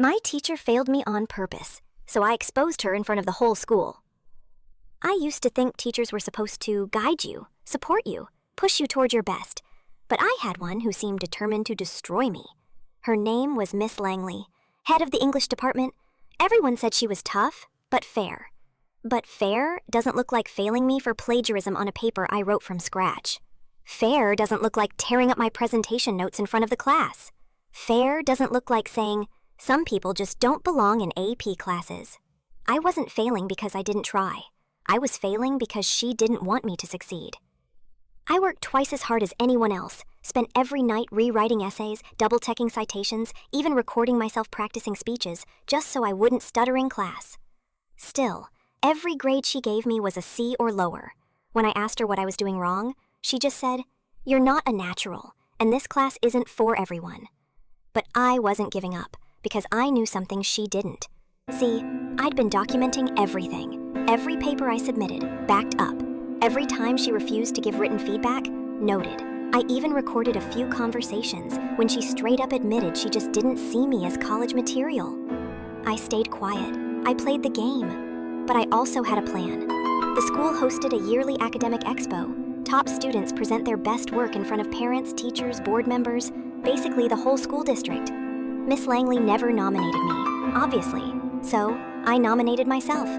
My teacher failed me on purpose, so I exposed her in front of the whole school. I used to think teachers were supposed to guide you, support you, push you toward your best, but I had one who seemed determined to destroy me. Her name was Miss Langley, head of the English department. Everyone said she was tough, but fair. But fair doesn't look like failing me for plagiarism on a paper I wrote from scratch. Fair doesn't look like tearing up my presentation notes in front of the class. Fair doesn't look like saying, some people just don't belong in AP classes. I wasn't failing because I didn't try. I was failing because she didn't want me to succeed. I worked twice as hard as anyone else, spent every night rewriting essays, double-checking citations, even recording myself practicing speeches, just so I wouldn't stutter in class. Still, every grade she gave me was a C or lower. When I asked her what I was doing wrong, she just said, "You're not a natural, and this class isn't for everyone." But I wasn't giving up, because I knew something she didn't. See, I'd been documenting everything. Every paper I submitted, backed up. Every time she refused to give written feedback, noted. I even recorded a few conversations when she straight up admitted she just didn't see me as college material. I stayed quiet. I played the game. But I also had a plan. The school hosted a yearly academic expo. Top students present their best work in front of parents, teachers, board members, basically the whole school district. Miss Langley never nominated me, obviously, so I nominated myself.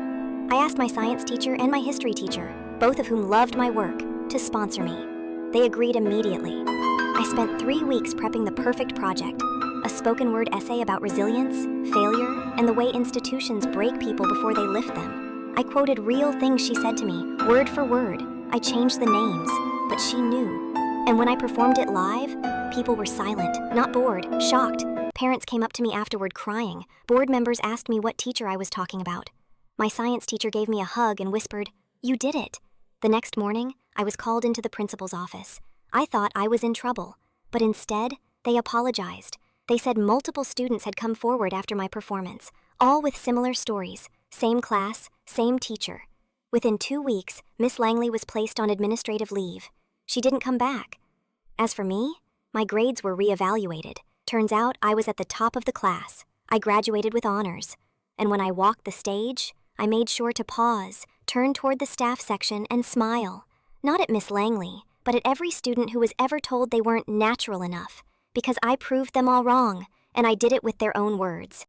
I asked my science teacher and my history teacher, both of whom loved my work, to sponsor me. They agreed immediately. I spent 3 weeks prepping the perfect project, a spoken word essay about resilience, failure, and the way institutions break people before they lift them. I quoted real things she said to me, word for word. I changed the names, but she knew. And when I performed it live, people were silent, not bored, shocked. Parents came up to me afterward crying. Board members asked me what teacher I was talking about. My science teacher gave me a hug and whispered, "You did it." The next morning, I was called into the principal's office. I thought I was in trouble, but instead, they apologized. They said multiple students had come forward after my performance, all with similar stories, same class, same teacher. Within 2 weeks, Miss Langley was placed on administrative leave. She didn't come back. As for me, my grades were reevaluated. Turns out I was at the top of the class. I graduated with honors. And when I walked the stage, I made sure to pause, turn toward the staff section, and smile. Not at Miss Langley, but at every student who was ever told they weren't natural enough, because I proved them all wrong, and I did it with their own words.